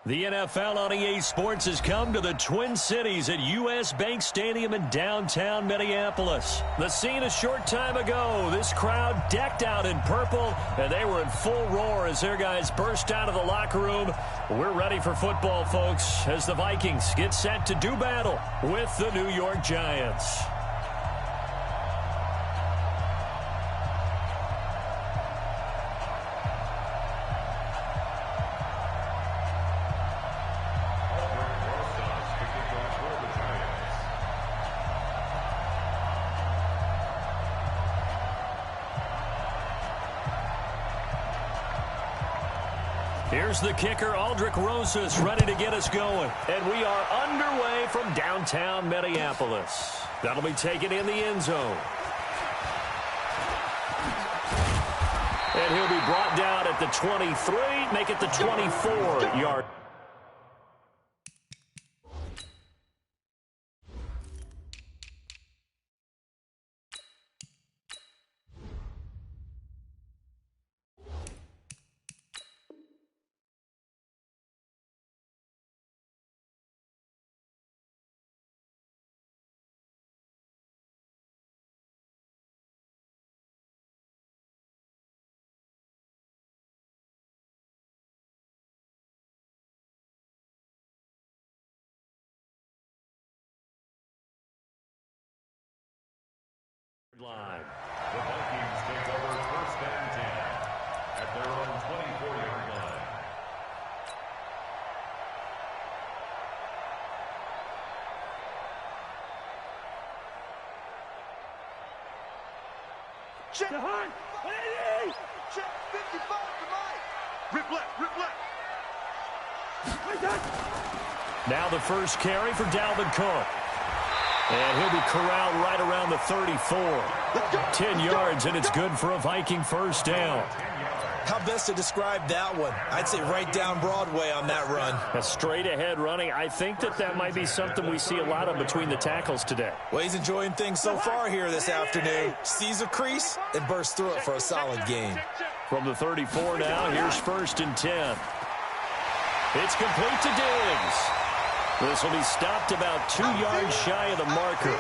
The NFL on EA Sports has come to the Twin Cities at U.S. Bank Stadium in downtown Minneapolis. The scene a short time ago, this crowd decked out in purple, and they were in full roar as their guys burst out of the locker room. We're ready for football, folks, as the Vikings get set to do battle with the New York Giants. Here's the kicker, Aldrich Rosas, ready to get us going. And we are underway from downtown Minneapolis. That'll be taken in the end zone. And he'll be brought down at the 23, make it the 24-yard. Line. The Vikings take over first and 10 at their own 24-yard line. Check behind. Check 55 to Mike. Rip left. Now the first carry for Dalvin Cook. And he'll be corralled right around the 34. 10 yards, and it's good for a Viking first down. How best to describe that one? I'd say right down Broadway on that run. A straight-ahead running. I think that might be something we see a lot of between the tackles today. Well, he's enjoying things so far here this afternoon. Sees a crease and bursts through it for a solid gain. From the 34 now, here's first and 10. It's complete to Diggs. This will be stopped about 2 yards shy of the marker.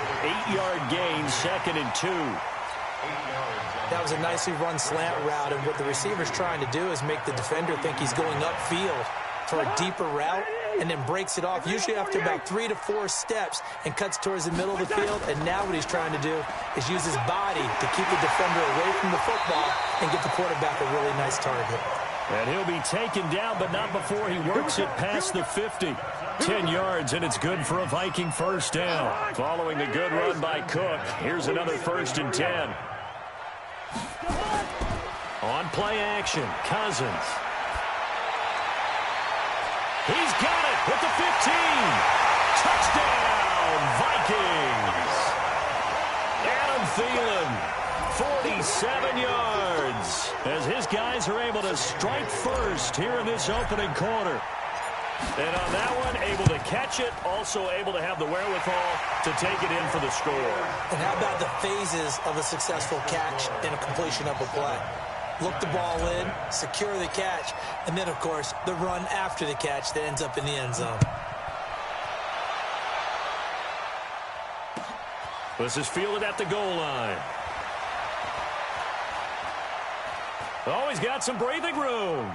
8-yard gain, second and 2. That was a nicely run slant route, and what the receiver's trying to do is make the defender think he's going upfield for a deeper route, and then breaks it off, usually after about 3 to 4 steps, and cuts towards the middle of the field. And now what he's trying to do is use his body to keep the defender away from the football and give the quarterback a really nice target. And he'll be taken down, but not before he works it past the 50. 10 yards, and it's good for a Viking first down. Following the good run by Cook, here's another first and 10. On play action, Cousins. He's got it at the 15. Touchdown, Vikings. Adam Thielen, 47 yards, as his guys are able to strike first here in this opening quarter. And on that one, able to catch it, also able to have the wherewithal to take it in for the score. And how about the phases of a successful catch and a completion of a play? Look the ball in, secure the catch, and then, of course, the run after the catch that ends up in the end zone. This is fielded at the goal line. Oh, he's got some breathing room.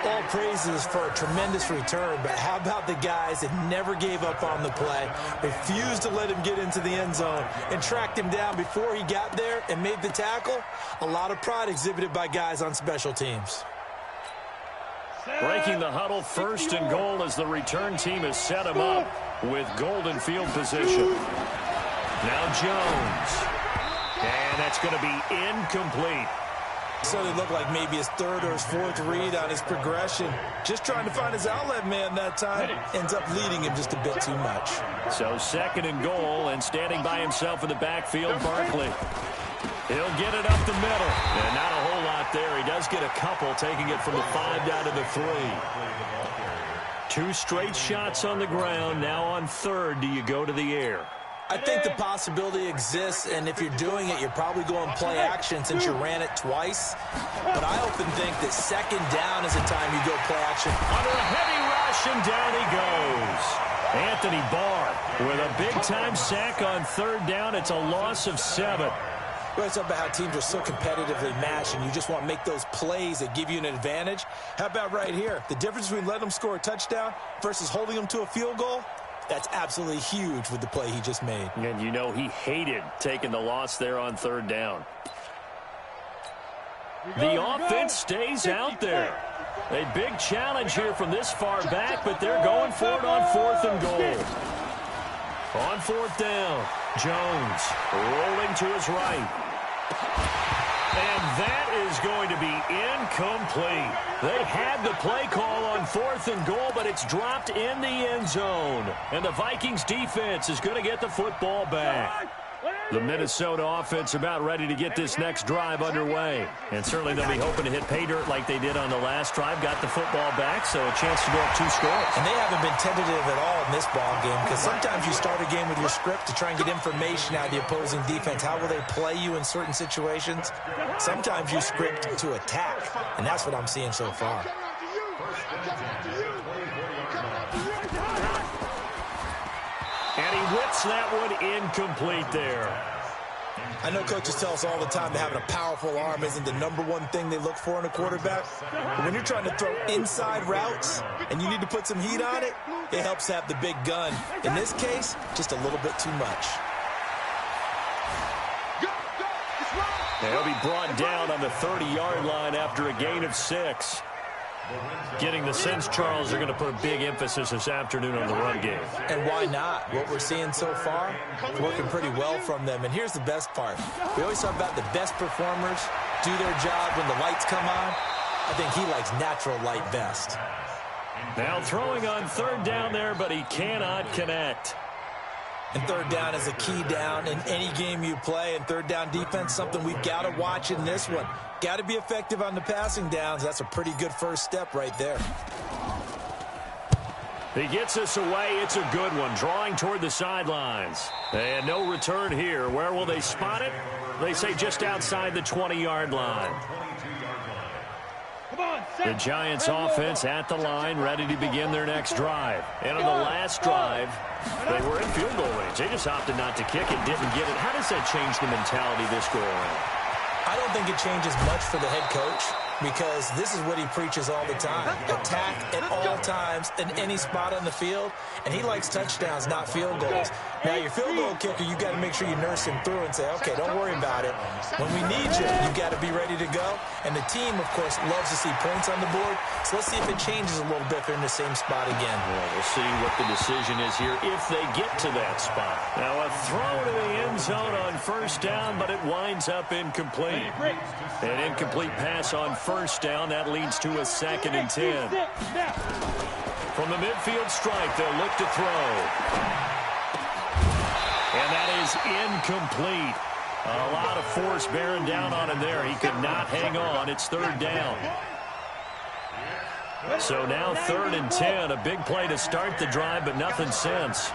All praises for a tremendous return, but how about the guys that never gave up on the play, refused to let him get into the end zone, and tracked him down before he got there and made the tackle? A lot of pride exhibited by guys on special teams. Breaking the huddle, first and goal as the return team has set him up with golden field position. Now Jones. And that's going to be incomplete. So it looked like maybe his third or his fourth read on his progression. Just trying to find his outlet man that time. Ends up leading him just a bit too much. So second and goal, and standing by himself in the backfield, Barkley. He'll get it up the middle. And not a whole lot there. He does get a couple, taking it from the 5 down to the 3. 2 straight shots on the ground. Now on third, do you go to the air? I think the possibility exists, and if you're doing it, you're probably going play action since you ran it twice. But I often think that second down is the time you go play action. Under a heavy rush, and down he goes. Anthony Barr with a big-time sack on third down. It's a loss of 7. Well, it's about how teams are so competitively matched, and you just want to make those plays that give you an advantage. How about right here? The difference between letting them score a touchdown versus holding them to a field goal? That's absolutely huge with the play he just made. And you know he hated taking the loss there on third down. The offense stays out there. A big challenge here from this far back, but they're going for it on 4th and goal. On 4th down, Jones rolling to his right. And that is going to be incomplete. They had the play call on 4th and goal, but it's dropped in the end zone. And the Vikings defense is going to get the football back. The Minnesota offense about ready to get this next drive underway. And certainly they'll be hoping to hit pay dirt like they did on the last drive. Got the football back, so a chance to go up 2 scores. And they haven't been tentative at all in this ball game, because sometimes you start a game with your script to try and get information out of the opposing defense. How will they play you in certain situations? Sometimes you script to attack, and that's what I'm seeing so far. And he whips that one incomplete there. I know coaches tell us all the time that having a powerful arm isn't the #1 thing they look for in a quarterback. But when you're trying to throw inside routes and you need to put some heat on it, it helps to have the big gun. In this case, just a little bit too much. He'll be brought down on the 30-yard line after a gain of 6. Getting the sense, Charles, they're going to put a big emphasis this afternoon on the run game. And why not? What we're seeing so far, working pretty well from them. And here's the best part. We always talk about the best performers do their job when the lights come on. I think he likes natural light best. Now throwing on 3rd down there, but he cannot connect. And 3rd down is a key down in any game you play. And 3rd down defense, something we've got to watch in this one. Got to be effective on the passing downs. That's a pretty good first step right there. He gets us away. It's a good one. Drawing toward the sidelines. And no return here. Where will they spot it? They say just outside the 20-yard line. The Giants offense at the line, ready to begin their next drive. And on the last drive, they were in field goal range. They just opted not to kick it, didn't get it. How does that change the mentality this go around? I don't think it changes much for the head coach, because this is what he preaches all the time. Attack at all times in any spot on the field, and he likes touchdowns, not field goals. Now, your field goal kicker, you got to make sure you nurse him through and say, okay, don't worry about it. When we need you, you got to be ready to go. And the team, of course, loves to see points on the board. So let's see if it changes a little bit if they're in the same spot again. Well, we'll see what the decision is here if they get to that spot. Now, a throw to the end zone on 1st down, but it winds up incomplete. An incomplete pass on 1st down. That leads to a 2nd and 10. From the midfield stripe, they'll look to throw. And that is incomplete. A lot of force bearing down on him there. He could not hang on. It's 3rd down. So now 3rd and 10. A big play to start the drive, but nothing since.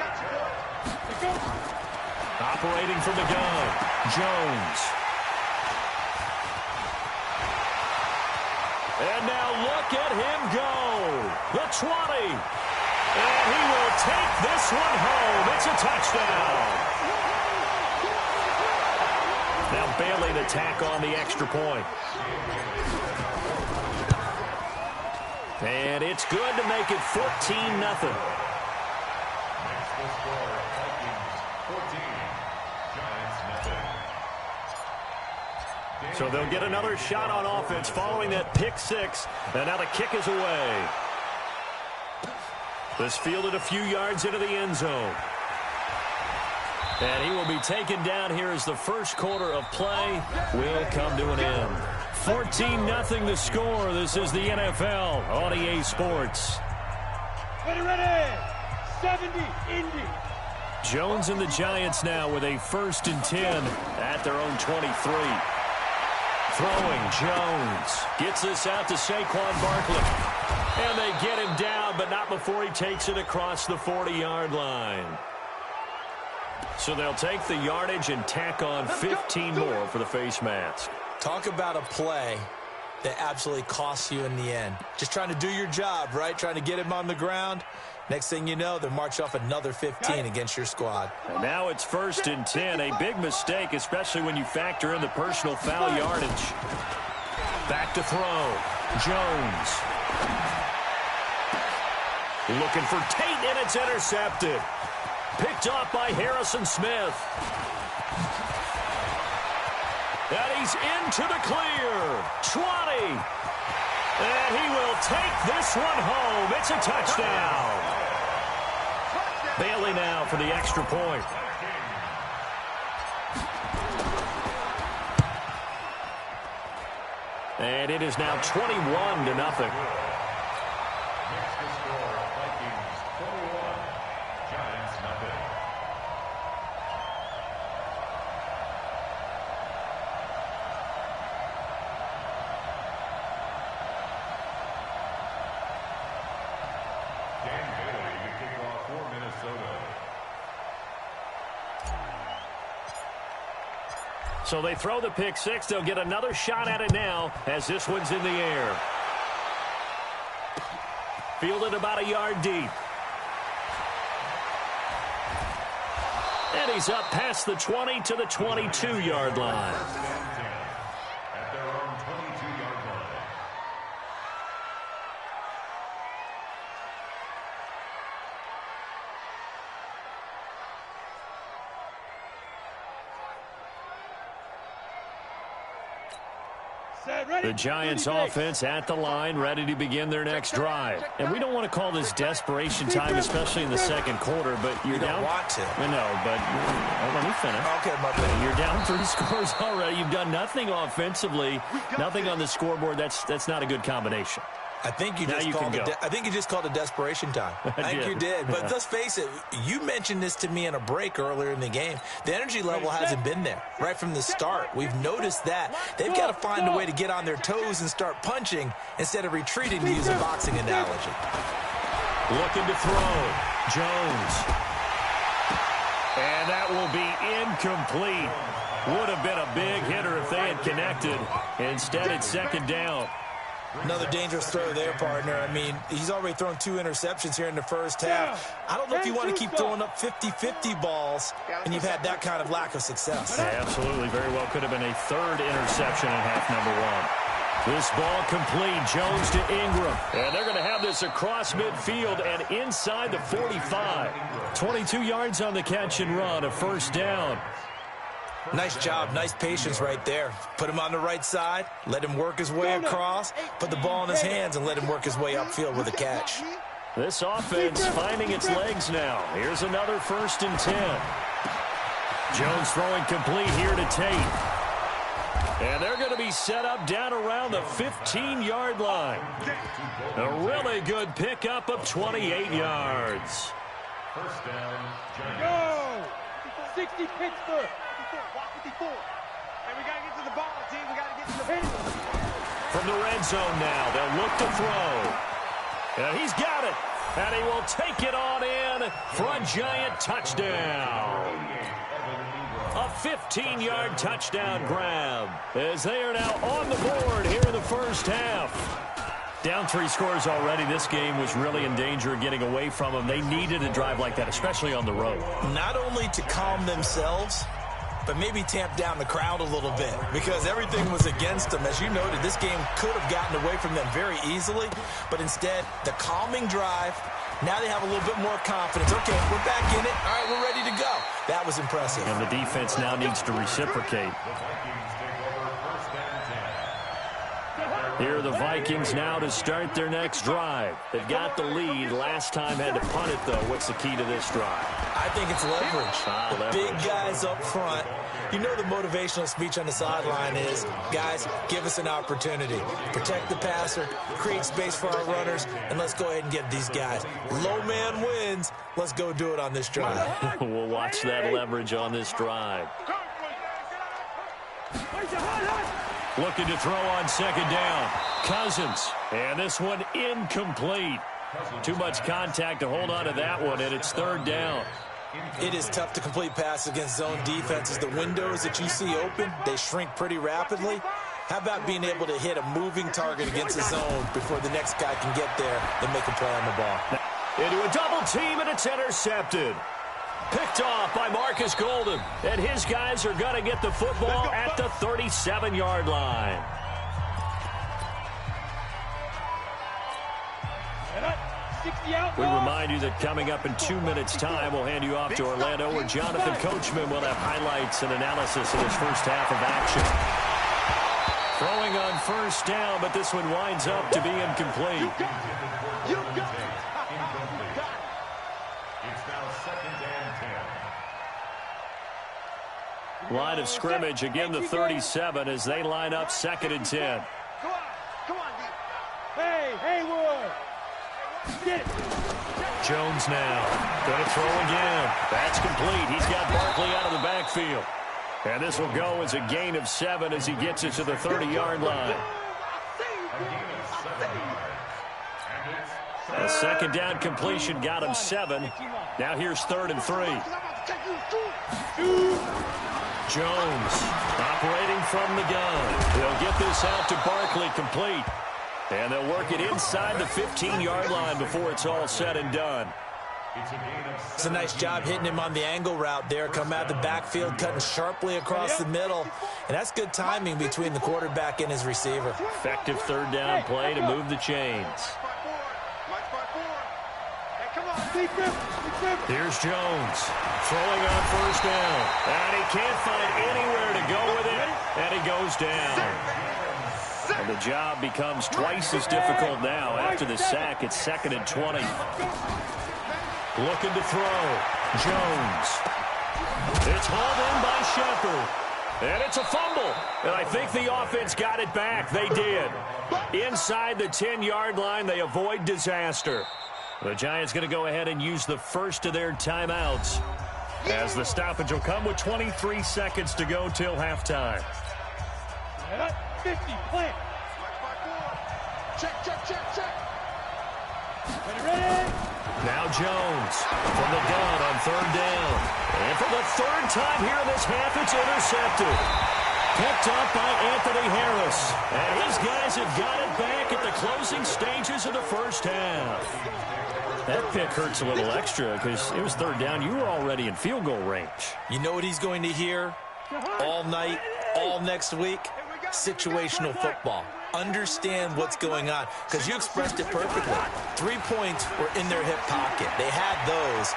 Operating from the gun, Jones. And now look at him go. The 20. And he will take this one home. It's a touchdown. Now Bailey to tack on the extra point. And it's good to make it 14-0. So they'll get another shot on offense following that pick 6. And now the kick is away. This fielded a few yards into the end zone. And he will be taken down here as the first quarter of play will come to an end. 14-0 the score. This is the NFL on EA Sports. Ready. 70, Indy. Jones and the Giants now with a 1st and 10 at their own 23. Throwing, Jones gets this out to Saquon Barkley. And they get him down, but not before he takes it across the 40-yard line. So they'll take the yardage and tack on 15 more for the face mask. Talk about a play that absolutely costs you in the end. Just trying to do your job, right? Trying to get him on the ground. Next thing you know, they're marching off another 15 against your squad. And now it's 1st and 10. A big mistake, especially when you factor in the personal foul yardage. Back to throw. Jones. Looking for Tate, and it's intercepted. Picked off by Harrison Smith. And he's into the clear. 20. And he will take this one home. It's a touchdown. Bailey now for the extra point. And it is now 21-0. So they throw the pick six. They'll get another shot at it now as this one's in the air. Fielded about a yard deep. And he's up past the 20 to the 22-yard line. At their own 22-yard line. The Giants offense at the line, ready to begin their next drive. And we don't want to call this desperation time, especially in the second quarter, but you're down. Don't want to. I know, but let me finish. Okay, my bad. You're down 3 scores already. You've done nothing offensively, nothing on the scoreboard. That's not a good combination. I think you just called it desperation time. I think you did. But let's face it, you mentioned this to me in a break earlier in the game. The energy level hasn't been there right from the start. We've noticed that. They've got to find a way to get on their toes and start punching instead of retreating, to use a boxing analogy. Looking to throw. Jones. And that will be incomplete. Would have been a big hitter if they had connected. Instead, it's second down. Another dangerous throw there, partner. I mean, he's already thrown 2 interceptions here in the first half. I don't know if you want to keep throwing up 50-50 balls and you've had that kind of lack of success. Yeah, absolutely. Very well could have been a 3rd interception in half number 1. This ball complete. Jones to Ingram. And they're going to have this across midfield and inside the 45. 22 yards on the catch and run, a first down. Nice job, nice patience right there. Put him on the right side, let him work his way across, put the ball in his hands, and let him work his way upfield with a catch. This offense finding its legs now. Here's another 1st and 10. Jones throwing complete here to Tate. And they're going to be set up down around the 15-yard line. A really good pickup of 28 yards. First down, Giants. Go! 60 Pittsburgh. 54. And we got to get to the ball, team. We got to get to the pin. From the red zone now, they'll look to throw. And he's got it. And he will take it on in for a Giant touchdown. A 15-yard touchdown grab as they are now on the board here in the first half. Down 3 scores already. This game was really in danger of getting away from them. They needed a drive like that, especially on the road. Not only to calm themselves, but maybe tamp down the crowd a little bit because everything was against them. As you noted, this game could have gotten away from them very easily, but instead, the calming drive, now they have a little bit more confidence. Okay, we're back in it. All right, we're ready to go. That was impressive. And the defense now needs to reciprocate. Here are the Vikings now to start their next drive. They've got the lead. Last time had to punt it, though. What's the key to this drive? I think it's leverage. The big guys up front. You know the motivational speech on the sideline is, guys, give us an opportunity. Protect the passer, create space for our runners, and let's go ahead and get these guys. Low man wins. Let's go do it on this drive. We'll watch that leverage on this drive. Looking to throw on second down. Cousins. And this one incomplete. Too much contact to hold on to that one, and it's third down. It is tough to complete passes against zone defenses. The windows that you see open, they shrink pretty rapidly. How about being able to hit a moving target against the zone before the next guy can get there and make a play on the ball? Into a double team, and it's intercepted. Picked off by Marcus Golden. And his guys are going to get the football at the 37-yard line. We remind you that coming up in 2 minutes' time, we'll hand you off to Orlando, where Jonathan Coachman will have highlights and analysis of his first half of action. Throwing on first down, but this one winds up to be incomplete. You got it. It's now 2nd and 10. Line of scrimmage, again the 37 as they line up 2nd and 10. Come on, D. Hey, Haywood. Get it. Jones now. Going to throw again. That's complete. He's got Barkley out of the backfield. And this will go as a gain of 7 as he gets it to the 30-yard line. A second down completion got him 7. Now here's 3rd and 3. Jones operating from the gun. They'll get this out to Barkley, complete. And they'll work it inside the 15-yard line before it's all said and done. It's a nice job hitting him on the angle route there. Come out the backfield, cutting sharply across the middle. And that's good timing between the quarterback and his receiver. Effective 3rd down play to move the chains. Here's Jones throwing on first down. And he can't find anywhere to go with it. And he goes down. And the job becomes twice as difficult now after the sack. It's 2nd and 20. Looking to throw. Jones. It's hauled in by Shepard. And it's a fumble. And I think the offense got it back. They did. Inside the 10-yard line, they avoid disaster. The Giants going to go ahead and use the first of their timeouts, as the stoppage will come with 23 seconds to go till halftime. 50, plant. Check. Ready? Now Jones from the gun on 3rd down. And for the 3rd time here in this half, it's intercepted. Picked up by Anthony Harris. And his guys have got it back at the closing stages of the first half. That pick hurts a little extra because it was 3rd down. You were already in field goal range. You know what he's going to hear all night, all next week? Situational football. Understand what's going on, because you expressed it perfectly. 3 points were in their hip pocket. They had those.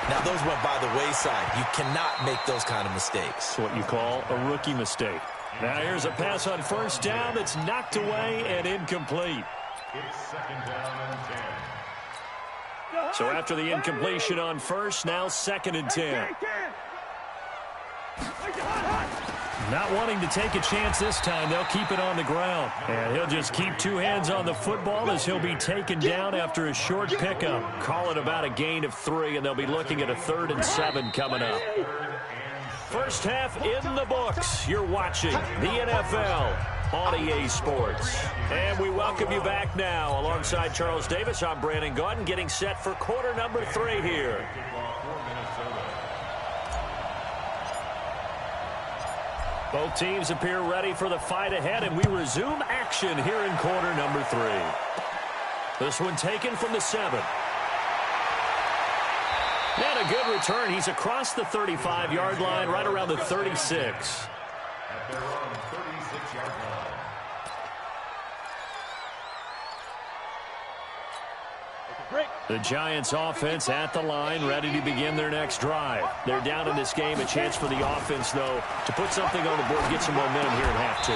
Now, those went by the wayside. You cannot make those kind of mistakes. It's what you call a rookie mistake. Now, here's a pass on first down that's knocked away and incomplete. It's 2nd down and 10. So after the incompletion on first, now 2nd and 10. Not wanting to take a chance this time, they'll keep it on the ground. And he'll just keep 2 hands on the football as he'll be taken down after a short pickup. Call it about a gain of 3, and they'll be looking at a 3rd and 7 coming up. First half in the books. You're watching the NFL on EA Sports. And we welcome you back now. Alongside Charles Davis, I'm Brandon Gaudin, getting set for quarter number 3 here. Both teams appear ready for the fight ahead, and we resume action here in quarter number 3. This one taken from the 7. And a good return. He's across the 35-yard line, right around the 36. At their own 36-yard line. The Giants offense at the line, ready to begin their next drive. They're down in this game. A chance for the offense, though, to put something on the board, get some momentum here in half 2.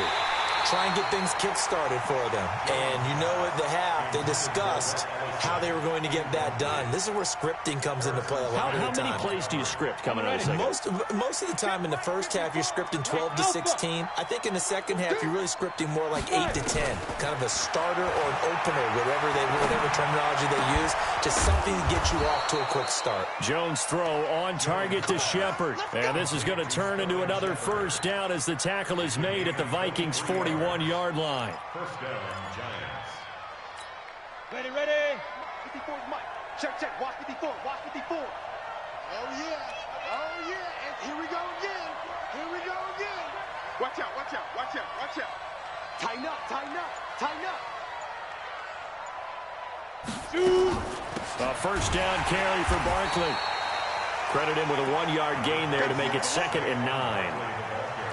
Try and get things kick-started for them. And you know at the half, they discussed how they were going to get that done. This is where scripting comes into play a lot of the time. How many plays do you script coming out of the second? Most of the time in the first half, you're scripting 12 to 16. I think in the second half, you're really scripting more like 8 to 10. Kind of a starter or an opener, whatever terminology they use, just something to get you off to a quick start. Jones throw on target to Shepard. And this is going to turn into another first down as the tackle is made at the Vikings' 41-yard line. First down, Giants. Ready. 54's Mike. Check. Watch 54. Oh, yeah. Oh, yeah. And here we go again. Here we go again. Watch out, watch out, watch out, watch out. Tighten up, tighten up, tighten up. Shoot. A first down carry for Barkley. Credit him with a 1-yard gain there to make it 2nd and 9.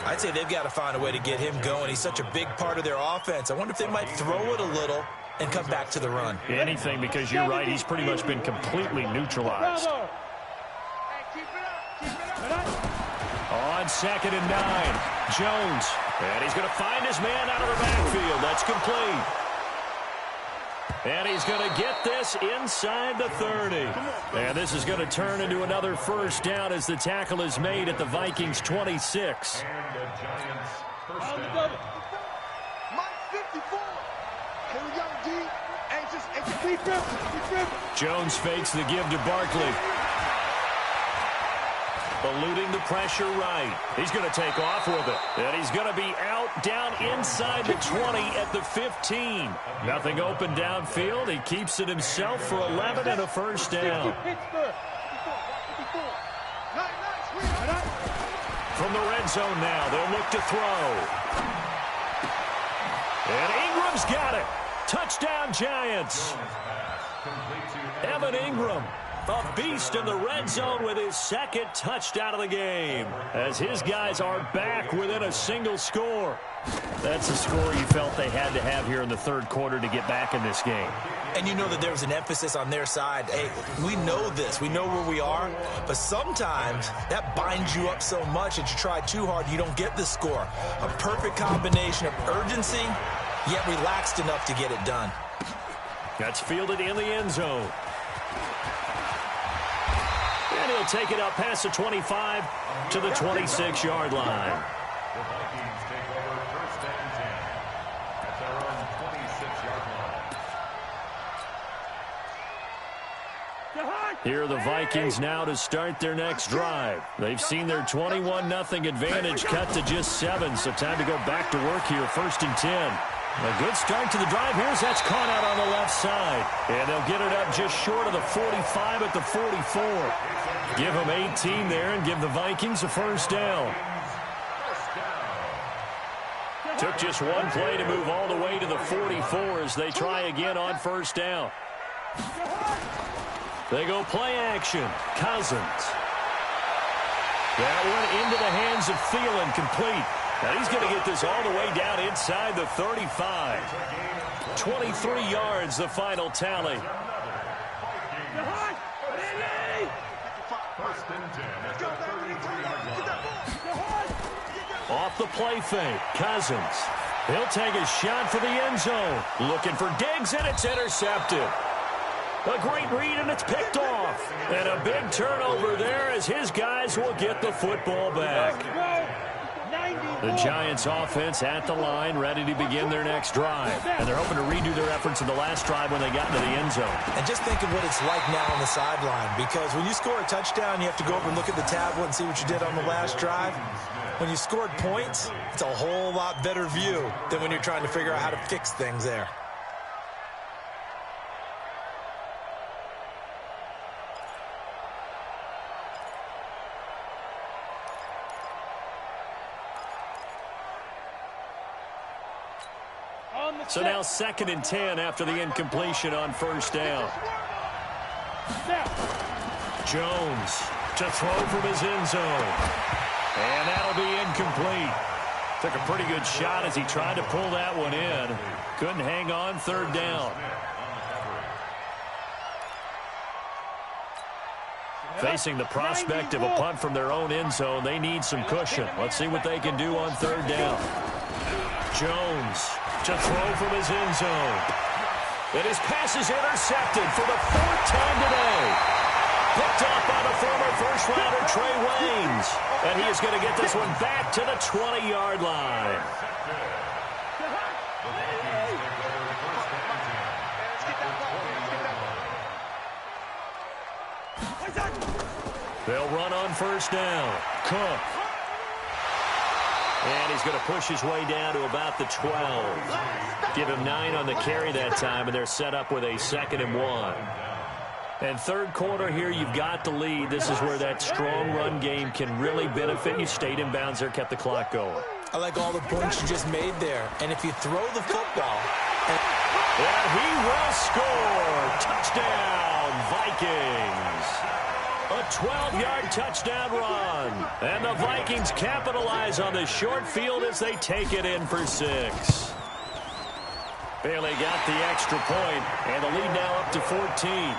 I'd say they've got to find a way to get him going. He's such a big part of their offense. I wonder if they might throw it a little and come back to the run. Anything, because you're right, he's pretty much been completely neutralized. Hey, keep it up, keep it up. On 2nd and 9, Jones. And he's going to find his man out of the backfield. That's complete. And he's going to get this inside the 30. And this is going to turn into another first down as the tackle is made at the Vikings 26. And the Giants first down. Mike 54. Here we go, D. Anxious. Jones fakes the give to Barkley. Eluding the pressure right. He's going to take off with it. And he's going to be out down inside the 20 at the 15. Nothing open downfield. He keeps it himself for 11 and a first down. From the red zone now, they'll look to throw. And Ingram's got it. Touchdown, Giants. Evan Ingram, a beast in the red zone with his 2nd touchdown of the game, as his guys are back within a single score. That's a score you felt they had to have here in the 3rd quarter to get back in this game. And you know that there was an emphasis on their side. Hey, we know this. We know where we are. But sometimes that binds you up so much that you try too hard, you don't get the score. A perfect combination of urgency, yet relaxed enough to get it done. That's fielded in the end zone. And he'll take it up past the 25 to the 26-yard line. The Vikings take over first and 10 at their own 26-yard line. Here are the Vikings now to start their next drive. They've seen their 21-0 advantage cut to just 7, so time to go back to work here, 1st and 10. A good start to the drive. Here's that's caught out on the left side. And they'll get it up just short of the 45 at the 44. Give them 18 there and give the Vikings a first down. Took just one play to move all the way to the 44 as they try again on first down. They go play action. Cousins. That one into the hands of Thielen, complete. Now he's going to get this all the way down inside the 35. 23 yards, the final tally. First and 10 at the 33-yard line. Off the play fake, Cousins. He'll take a shot for the end zone. Looking for Diggs, and it's intercepted. A great read, and it's picked off. And a big turnover there as his guys will get the football back. The Giants offense at the line, ready to begin their next drive. And they're hoping to redo their efforts in the last drive when they got into the end zone. And just think of what it's like now on the sideline, because when you score a touchdown, you have to go over and look at the tablet and see what you did on the last drive. When you scored points, it's a whole lot better view than when you're trying to figure out how to fix things there. So now 2nd and 10 after the incompletion on first down. Jones to throw from his end zone. And that'll be incomplete. Took a pretty good shot as he tried to pull that one in. Couldn't hang on, 3rd down. Facing the prospect of a punt from their own end zone, they need some cushion. Let's see what they can do on 3rd down. Jones to throw from his end zone. And his pass is intercepted for the 4th time today. Picked off by the former first-rounder Trey Waynes. And he is going to get this one back to the 20-yard line. They'll run on first down. Cook. And he's going to push his way down to about the 12. Give him 9 on the carry that time, and they're set up with a 2nd and 1. And third quarter here, you've got the lead. This is where that strong run game can really benefit you. Stayed in bounds there, kept the clock going. I like all the points you just made there. And if you throw the football... And he will score. Touchdown, Vikings. A 12-yard touchdown run. And the Vikings capitalize on the short field as they take it in for 6. Bailey got the extra point, and the lead now up to 14.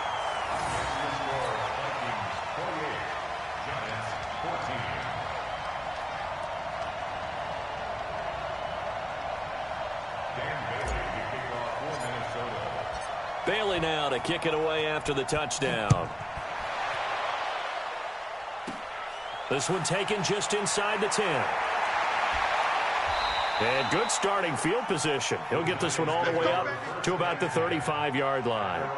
Bailey now to kick it away after the touchdown. This one taken just inside the 10. And good starting field position. He'll get this one all the way up to about the 35-yard line.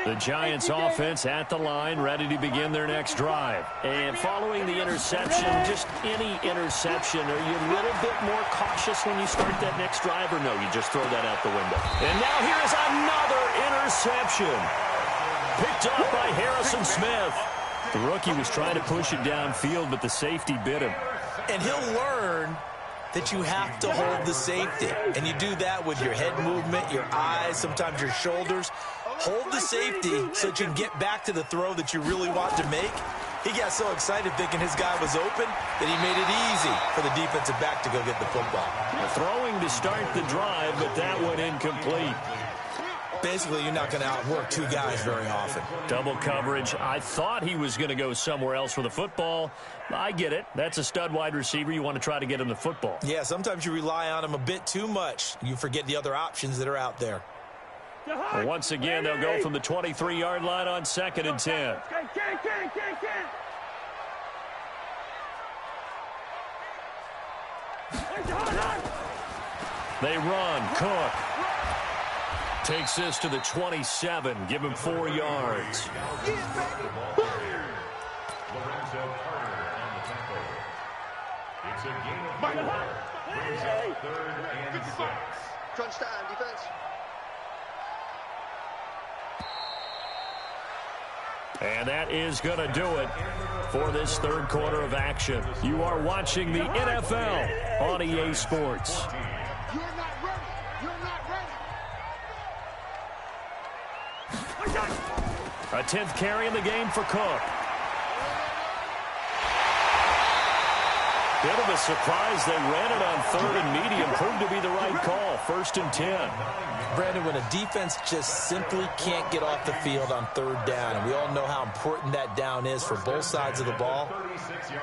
The Giants offense at the line, ready to begin their next drive. And following the interception, just any interception, are you a little bit more cautious when you start that next drive, or no, you just throw that out the window? And now here is another interception. Picked up by Harrison Smith. The rookie was trying to push it downfield, but the safety bit him. And he'll learn that you have to hold the safety. And you do that with your head movement, your eyes, sometimes your shoulders. Hold the safety so that you can get back to the throw that you really want to make. He got so excited thinking his guy was open that he made it easy for the defensive back to go get the football. Throwing to start the drive, but that one incomplete. Basically, you're not going to outwork two guys very often. Double coverage. I thought he was going to go somewhere else for the football. I get it. That's a stud wide receiver. You want to try to get him the football. Yeah, sometimes you rely on him a bit too much. You forget the other options that are out there. Well, once again, they'll go from the 23-yard line on 2nd and 10. They run. Cook takes this to the 27. Give him 4 yards. It's a gain of 4. Brings up 3rd and 6. Crunch time, defense. And that is going to do it for this third quarter of action. You are watching the NFL on EA Sports. You're not ready. You're not ready. A 10th carry in the game for Cook. Bit of a surprise. They ran it on 3rd and medium. Proved to be the right call. 1st and 10. Brandon, when a defense just simply can't get off the field on 3rd down, and we all know how important that down is for both sides of the ball,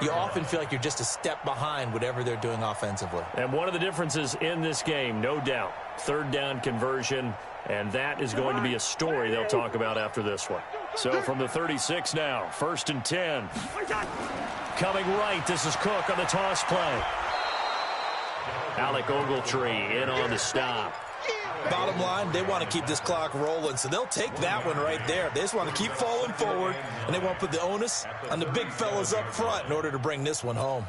you often feel like you're just a step behind whatever they're doing offensively. And one of the differences in this game, no doubt, 3rd down conversion, and that is going to be a story they'll talk about after this one. So from the 36 now, 1st and 10. Coming right, this is Cook on the toss play. Alec Ogletree in on the stop. Bottom line, they want to keep this clock rolling, so they'll take that one right there. They just want to keep falling forward, and they want to put the onus on the big fellas up front in order to bring this one home.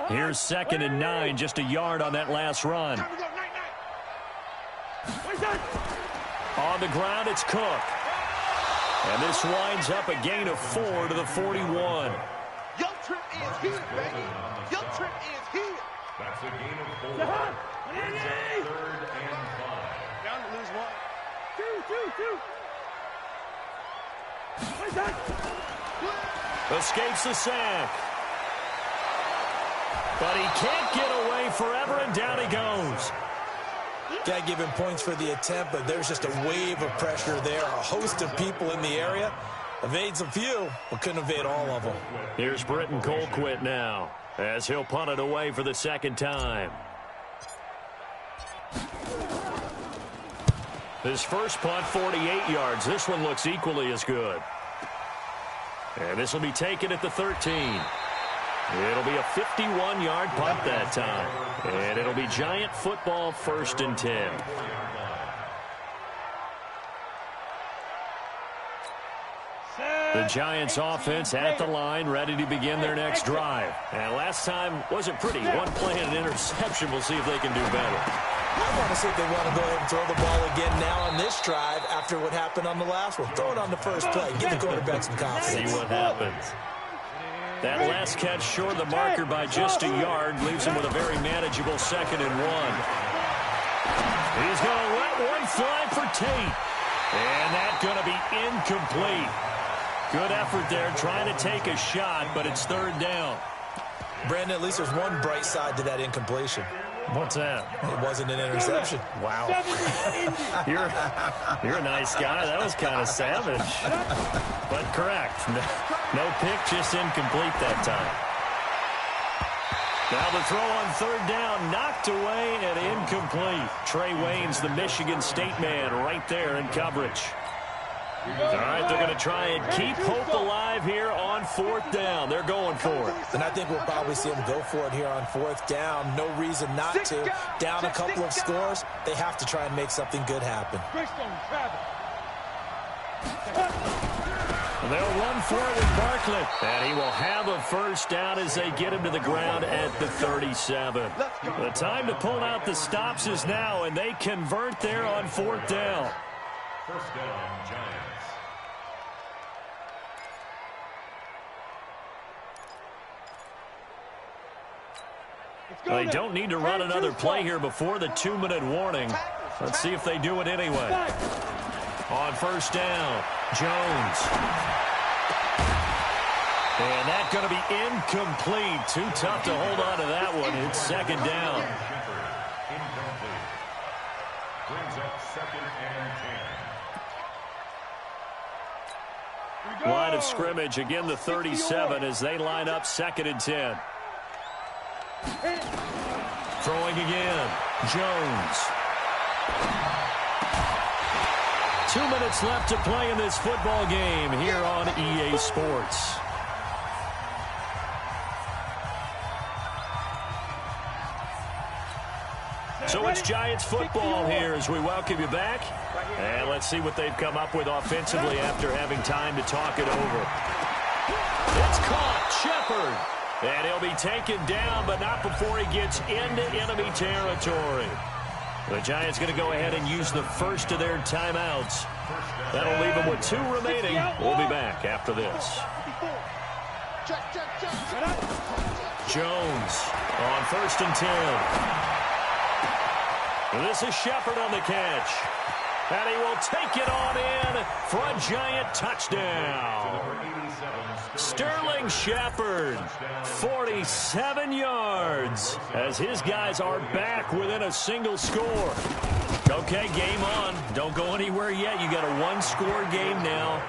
Here's 2nd and 9, just a yard on that last run. On the ground, it's Cook. And this winds up a gain of 4 to the 41. Your trip is here, baby. Your trip is here. That's a gain of 4. Brings up 3rd and 5. Down to lose 1. 2. Escapes the sack. But he can't get away forever, and down he goes. Got to give him points for the attempt, but there's just a wave of pressure there. A host of people in the area. Evades a few, but couldn't evade all of them. Here's Britton Colquitt now, as he'll punt it away for the 2nd time. His first punt, 48 yards. This one looks equally as good. And this will be taken at the 13. It'll be a 51-yard punt that time. And it'll be Giant football, 1st and 10. The Giants offense at the line, ready to begin their next drive. And last time wasn't pretty. One play and an interception. We'll see if they can do better. I want to see if they want to go ahead and throw the ball again now on this drive after what happened on the last one. Throw it on the first play. Give the quarterback some confidence. See what happens. That last catch short of the marker by just a yard leaves him with a very manageable 2nd and 1. He's going to let one fly for Tate. And that's going to be incomplete. Good effort there trying to take a shot, but it's 3rd down. Brandon, at least there's one bright side to that incompletion. What's that? It wasn't an interception. Wow. You're a nice guy. That was kind of savage. But correct. No pick, just incomplete that time. Now the throw on 3rd down, knocked away and incomplete. Trey Waynes, the Michigan State man, right there in coverage. All right, they're going to try and keep hope alive here on 4th down. They're going for it. And I think we'll probably see them go for it here on 4th down. No reason not to. Down a couple of scores, they have to try and make something good happen. They'll run for it with Barkley. And he will have a 1st down as they get him to the ground at the 37. The time to pull out the stops is now, and they convert there on 4th down. 1st down, Giants. They don't need to run another play here before the 2-minute warning. Let's see if they do it anyway. On 1st down, Jones. And that's going to be incomplete. Too tough to hold on to that one. It's 2nd down. Incomplete. Brings up 2nd and 10. Line of scrimmage, again the 37 as they line up 2nd and 10. Throwing again, Jones. 2 minutes left to play in this football game here on EA Sports. So it's Giants football here as we welcome you back. And let's see what they've come up with offensively after having time to talk it over. It's caught, Shepard. And he'll be taken down, but not before he gets into enemy territory. The Giants going to go ahead and use the first of their timeouts. That'll leave them with 2 remaining. We'll be back after this. Jones on 1st and 10. This is Shepard on the catch. And he will take it on in for a Giant touchdown. Sterling Shepard, 47 yards, as his guys are back within a single score. Okay, game on. Don't go anywhere yet. You got a 1-score game now.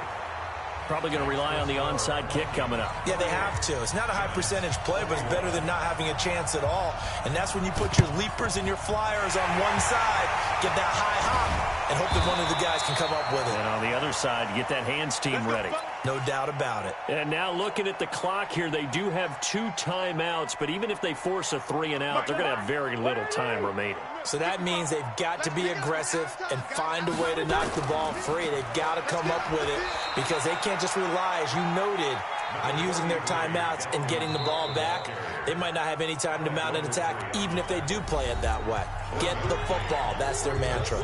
Probably going to rely on the onside kick coming up. Yeah, they have to. It's not a high percentage play, but it's better than not having a chance at all. And that's when you put your leapers and your flyers on one side, get that high hop, and hope that one of the guys can come up with it. And on the other side, get that hands team ready. No doubt about it. And now looking at the clock here, they do have 2 timeouts, but even if they force a 3 and out, they're going to have very little time remaining. So that means they've got to be aggressive and find a way to knock the ball free. They've got to come up with it because they can't just rely, as you noted, on using their timeouts and getting the ball back. They might not have any time to mount an attack, even if they do play it that way. Get the football. That's their mantra.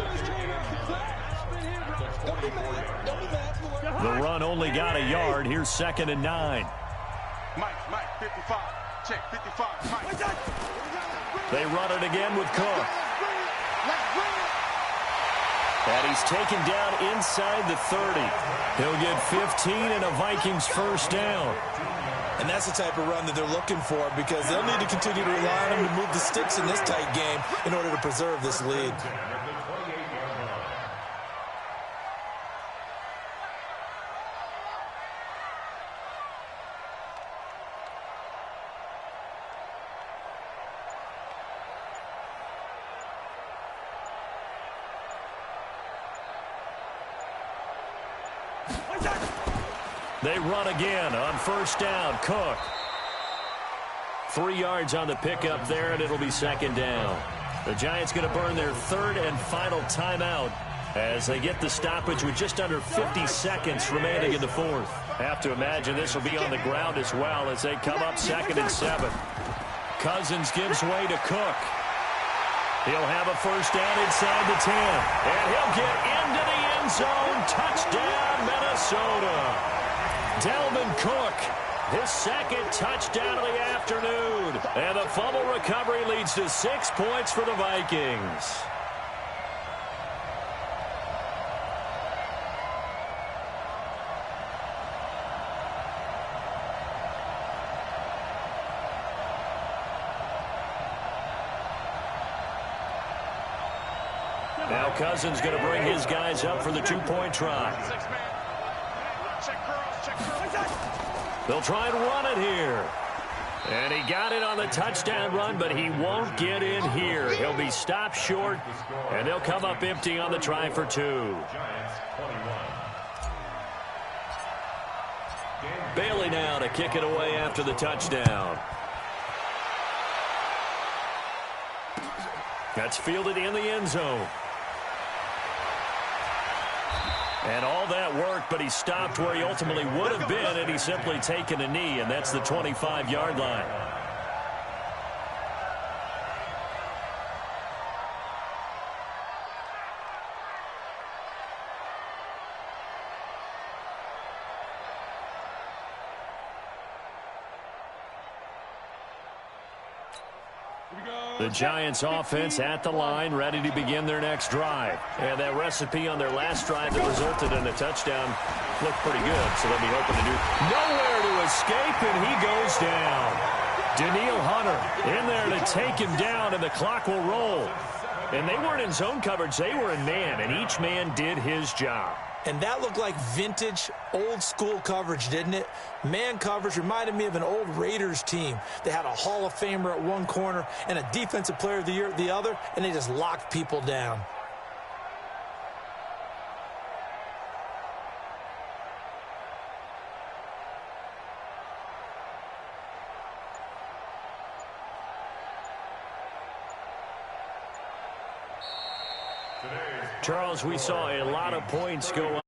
The run only got a yard. Here's 2nd and 9. Mike, 55. Check, 55. Mike. They run it again with Cook. And he's taken down inside the 30. He'll get 15 and a Vikings 1st down. And that's the type of run that they're looking for because they'll need to continue to rely on him to move the sticks in this tight game in order to preserve this lead. They run again on 1st down. Cook. 3 yards on the pickup there, and it'll be 2nd down. The Giants going to burn their 3rd and final timeout as they get the stoppage with just under 50 seconds remaining in the fourth. Have to imagine this will be on the ground as well as they come up 2nd and 7. Cousins gives way to Cook. He'll have a first down inside the 10. And he'll get into the end zone. Touchdown, Minnesota. Dalvin Cook, his 2nd touchdown of the afternoon. And the fumble recovery leads to 6 points for the Vikings. Now Cousins going to bring his guys up for the 2-point try. They'll try and run it here. And he got it on the touchdown run, but he won't get in here. He'll be stopped short, and they'll come up empty on the try for 2. Bailey now to kick it away after the touchdown. That's fielded in the end zone. And all that work, but he stopped where he ultimately would have been, and he's simply taken a knee, and that's the 25-yard line. The Giants offense at the line, ready to begin their next drive. And that recipe on their last drive that resulted in a touchdown looked pretty good, so they'll be hoping to do nowhere to escape, and he goes down. Daniil Hunter in there to take him down, and the clock will roll. And they weren't in zone coverage, they were in man, and each man did his job. And that looked like vintage, old-school coverage, didn't it? Man coverage reminded me of an old Raiders team. They had a Hall of Famer at one corner and a Defensive Player of the Year at the other, and they just locked people down. Charles, we saw a lot of points go